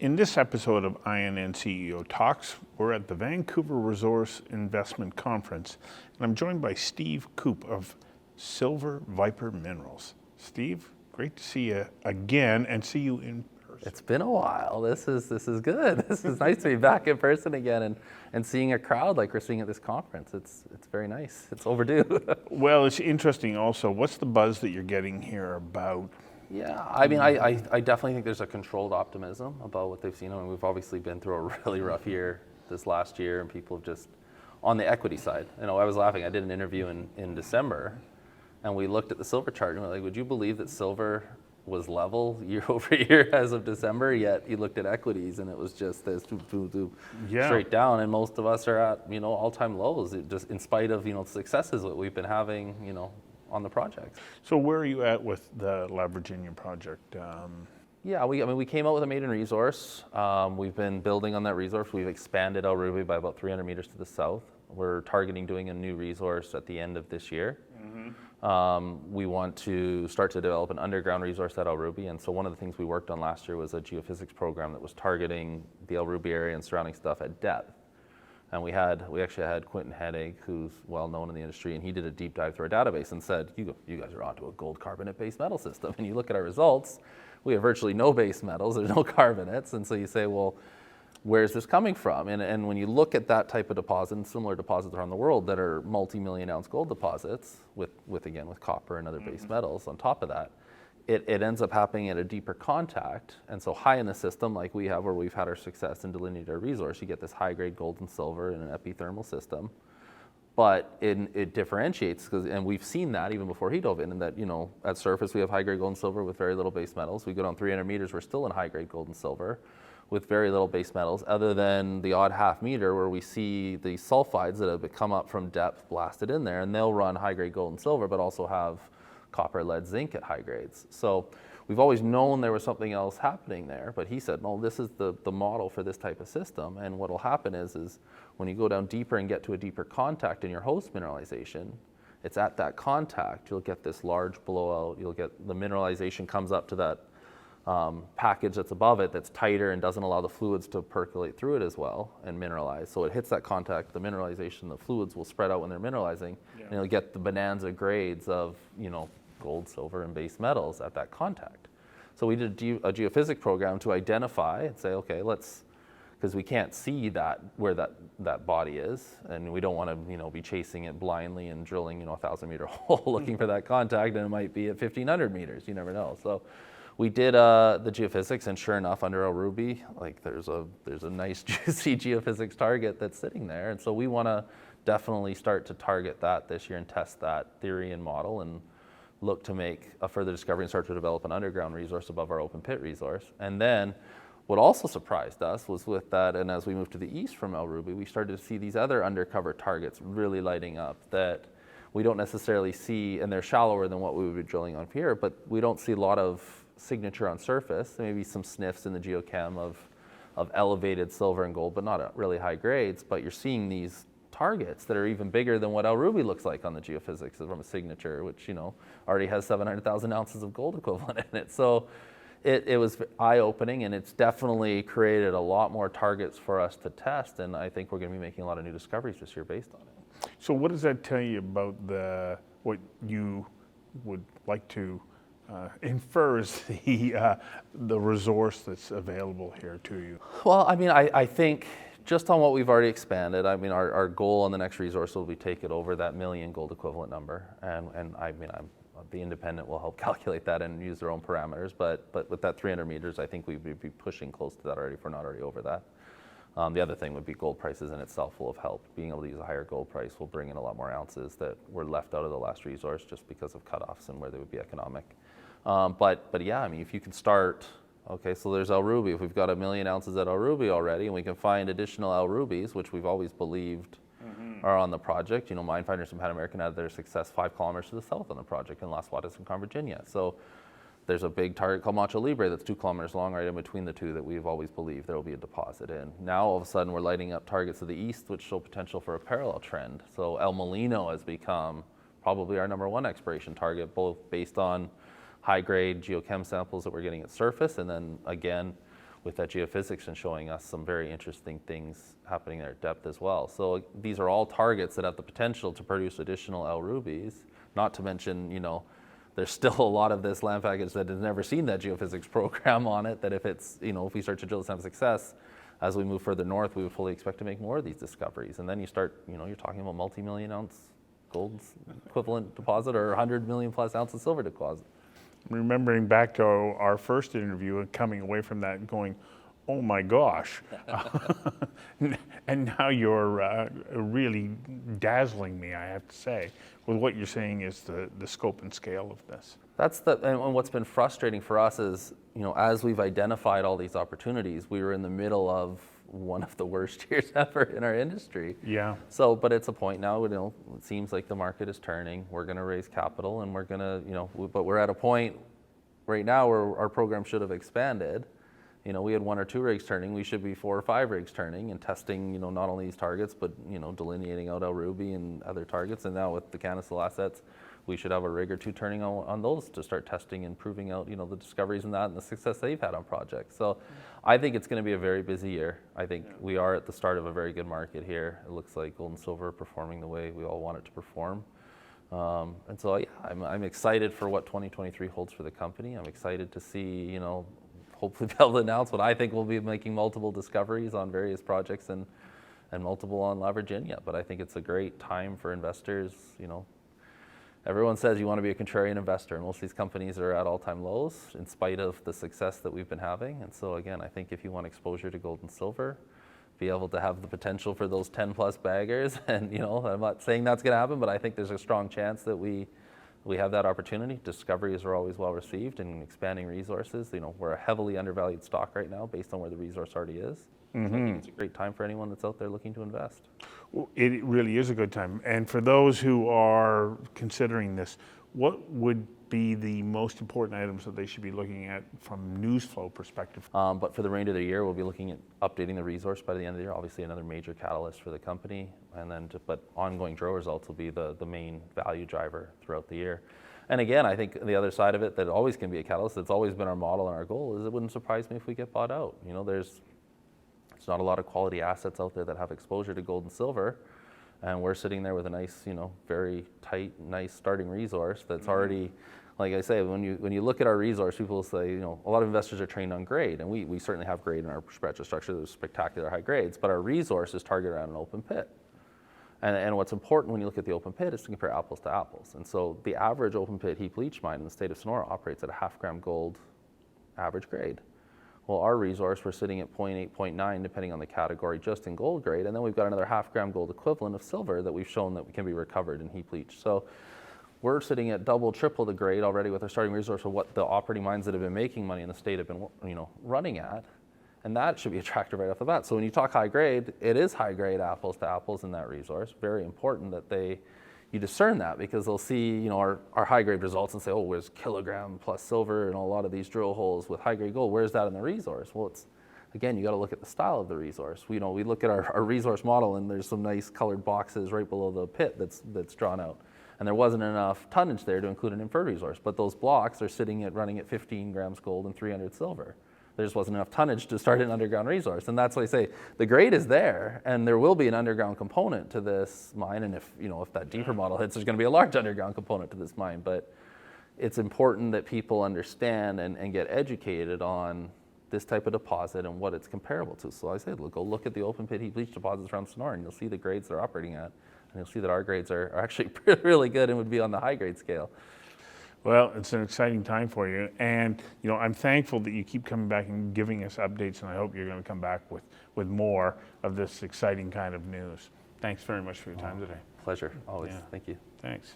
In this episode of INN CEO Talks, we're at the Vancouver Resource Investment Conference, and I'm joined by Steve Koop of Silver Viper Minerals. Steve, great to see you again and see you in person. It's been a while. This is good. This is nice to be back in person again and seeing a crowd like we're seeing at this conference. It's very nice. It's overdue. Well, it's interesting also. What's the buzz that you're getting here about? Yeah, I mean, I definitely think there's a controlled optimism about what they've seen. I mean, we've obviously been through a really rough year this last year, and people have just, on the equity side, I was laughing. I did an interview in December, and we looked at the silver chart, and we're like, would you believe that silver was level year over year as of December, yet you looked at equities, and it was just this straight down, and most of us are at, all-time lows, just in spite of, successes that we've been having, on the project. So where are you at with the La Virginia project? Yeah, we came out with a maiden resource. We've been building on that resource. We've expanded El Rubi by about 300 meters to the south. We're targeting doing a new resource at the end of this year. We want to start to develop an underground resource at El Rubi, and so one of the things we worked on last year was a geophysics program that was targeting the El Rubi area and surrounding stuff at depth. And we actually had Quentin Hennig, who's well known in the industry, and he did a deep dive through our database and said, you guys are onto a gold carbonate base metal system. And you look at our results, we have virtually no base metals, there's no carbonates, and so you say, well, where's this coming from? And when you look at that type of deposit and similar deposits around the world that are multi-million ounce gold deposits with copper and other base metals on top of that, it ends up happening at a deeper contact. And so high in the system, like we have where we've had our success and delineated our resource, you get this high grade gold and silver in an epithermal system. But it differentiates, and we've seen that even before he dove in that, at surface we have high grade gold and silver with very little base metals. We go down 300 meters, we're still in high grade gold and silver with very little base metals, other than the odd half meter where we see the sulfides that have come up from depth blasted in there, and they'll run high grade gold and silver, but also have copper, lead, zinc at high grades. So we've always known there was something else happening there, but he said, no, this is the model for this type of system. And what will happen is when you go down deeper and get to a deeper contact in your host mineralization, it's at that contact, you'll get this large blowout, you'll get the mineralization comes up to that package that's above it that's tighter and doesn't allow the fluids to percolate through it as well and mineralize. So it hits that contact, the mineralization, the fluids will spread out when they're mineralizing, and you'll get the bonanza grades of, gold, silver, and base metals at that contact. So we did a geophysics program to identify and say, okay, because we can't see where that body is, and we don't want to be chasing it blindly and drilling a 1,000-meter hole looking for that contact, and it might be at 1,500 meters. You never know. So we did the geophysics, and sure enough, under El Rubi, there's a nice juicy geophysics target that's sitting there, and so we want to definitely start to target that this year and test that theory and model and look to make a further discovery and start to develop an underground resource above our open pit resource. And then what also surprised us was with that, and as we moved to the east from El Rubi, we started to see these other undercover targets really lighting up that we don't necessarily see, and they're shallower than what we would be drilling on here, but we don't see a lot of signature on surface, maybe some sniffs in the geochem of elevated silver and gold, but not at really high grades. But you're seeing these targets that are even bigger than what El Rubi looks like on the geophysics from a signature, which already has 700,000 ounces of gold equivalent in it. So it was eye-opening, and it's definitely created a lot more targets for us to test, and I think we're going to be making a lot of new discoveries this year based on it. So what does that tell you about what you would like to infer is the resource that's available here to you? Well, I think just on what we've already expanded, our goal on the next resource will be take it over that million gold equivalent number, and the independent will help calculate that and use their own parameters, but with that 300 meters, I think we'd be pushing close to that already, if we're not already over that. The other thing would be gold prices in itself will have helped. Being able to use a higher gold price will bring in a lot more ounces that were left out of the last resource just because of cutoffs and where they would be economic. But yeah, if you can start, okay, so there's El Rubi. If we've got 1 million ounces at El Rubi already, and we can find additional El Rubis, which we've always believed are on the project. Minefinders from Pan American had their success 5 kilometers to the south on the project in Las Guadas and Virginia. So there's a big target called Macho Libre that's 2 kilometers long right in between the two that we've always believed there will be a deposit in. Now all of a sudden we're lighting up targets to the east which show potential for a parallel trend. So El Molino has become probably our #1 exploration target, both based on high-grade geochem samples that we're getting at surface, and then again, with that geophysics and showing us some very interesting things happening there at depth as well. So these are all targets that have the potential to produce additional El Rubis, not to mention, there's still a lot of this land package that has never seen that geophysics program on it, that if it's, if we start to drill this have success, as we move further north, we would fully expect to make more of these discoveries. And then you start, you're talking about multi-million ounce gold equivalent deposit or 100 million plus ounces silver deposit. Remembering back to our first interview and coming away from that and going, oh my gosh. And now you're really dazzling me, I have to say, with what you're saying is the scope and scale of this. And what's been frustrating for us is, as we've identified all these opportunities, we were in the middle of one of the worst years ever in our industry. Yeah. So, but it's a point now, it seems like the market is turning. We're going to raise capital and we're going to, but we're at a point right now where our program should have expanded. We had 1 or 2 rigs turning. We should be 4 or 5 rigs turning and testing, not only these targets, but, delineating out El Rubi and other targets. And now with the Canistel assets, we should have a rig or 2 turning on those to start testing and proving out, the discoveries in that and the success they've had on projects. So I think it's going to be a very busy year. I think we are at the start of a very good market here. It looks like gold and silver are performing the way we all want it to perform. And so, yeah, I'm excited for what 2023 holds for the company. I'm excited to see, hopefully be able to announce what I think we'll be making multiple discoveries on various projects and multiple on La Virginia. But I think it's a great time for investors, Everyone says you want to be a contrarian investor, and most of these companies are at all-time lows in spite of the success that we've been having. And so again, I think if you want exposure to gold and silver, be able to have the potential for those 10 plus baggers, and I'm not saying that's going to happen, but I think there's a strong chance that we have that opportunity. Discoveries are always well received, and expanding resources. We're a heavily undervalued stock right now based on where the resource already is. Mm-hmm. So I think it's a great time for anyone that's out there looking to invest. Well, it really is a good time. And for those who are considering this, what would be the most important items that they should be looking at from news flow perspective? But for the remainder of the year, we'll be looking at updating the resource by the end of the year. Obviously, another major catalyst for the company. And then, but ongoing drill results will be the main value driver throughout the year. And again, I think the other side of it that always can be a catalyst, that's always been our model and our goal, is it wouldn't surprise me if we get bought out. There's not a lot of quality assets out there that have exposure to gold and silver. And we're sitting there with a nice, very tight, nice starting resource that's already, like I say, when you look at our resource, people say, a lot of investors are trained on grade, and we certainly have grade in our structure. There's spectacular high grades, but our resource is targeted around an open pit. And what's important when you look at the open pit is to compare apples to apples. And so the average open pit heap leach mine in the state of Sonora operates at a 0.5 gram gold average grade. Well, our resource, we're sitting at 0.8, 0.9, depending on the category, just in gold grade. And then we've got another 0.5 gram gold equivalent of silver that we've shown that can be recovered in heap leach. So we're sitting at double, triple the grade already with our starting resource of what the operating mines that have been making money in the state have been, running at. And that should be attractive right off the bat. So when you talk high grade, it is high grade apples to apples in that resource. Very important that you discern that, because they'll see, our high grade results and say, oh, where's kilogram plus silver and a lot of these drill holes with high grade gold? Where's that in the resource? Well, again, you got to look at the style of the resource. We look at our resource model, and there's some nice colored boxes right below the pit that's drawn out. And there wasn't enough tonnage there to include an inferred resource, but those blocks are running at 15 grams gold and 300 silver. There just wasn't enough tonnage to start an underground resource. And that's why I say the grade is there, and there will be an underground component to this mine. And if that deeper model hits, there's going to be a large underground component to this mine. But it's important that people understand and get educated on this type of deposit and what it's comparable to. So I say, go look at the open pit heap leach deposits around Sonora, and you'll see the grades they're operating at. And you'll see that our grades are actually really good and would be on the high grade scale. Well, it's an exciting time for you, and I'm thankful that you keep coming back and giving us updates, and I hope you're going to come back with more of this exciting kind of news. Thanks very much for your time today. Pleasure, always. Yeah. Thank you. Thanks.